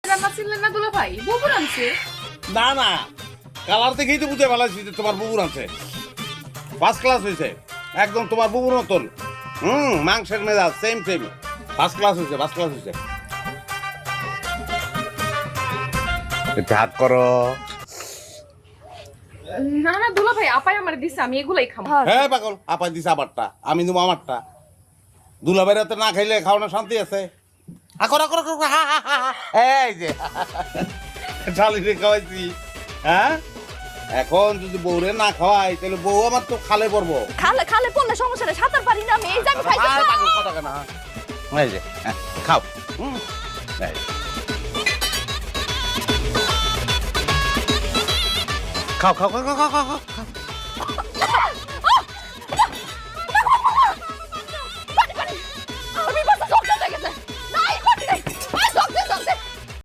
রান্না ছিলেন না দুলা ভাই, বুবু রাঁধছে। না না, কালার দেখেই তো বুঝে ভালাইছি যে তোমার বুবুর আছে, ফার্স্ট ক্লাস হয়েছে একদম তোমার বুবুর মতন। মাংসের মেজাজ সেম সেম, ফার্স্ট ক্লাস হয়েছে, ফার্স্ট ক্লাস হয়েছে। হাত করো। না না দুলা ভাই, আপাই আমার দিছে, আমি এগুলাই খাবো। হ্যাঁ পাগল, আপাই দিছে আমারটা, আমি দেবো আমারটা। দুলাভাইরা তো না খাইলে খাওয়ানোর শান্তি আছে। আকর আকর আকর, হা হা হা হা। এই যে শালিরে খাওয়াইছি, হ্যাঁ। এখন যদি বউরে না খাওয়াই তাহলে বউ আমার তো খালে পড়বো। খালে খালে পড়লে সমস্যা নেই, সাঁতার পারি না আমি, এই যে আমি খাইতে আয় পাগল, কথা কেন? এই যে খাও। এই। খাও খাও খাও খাও খাও খাও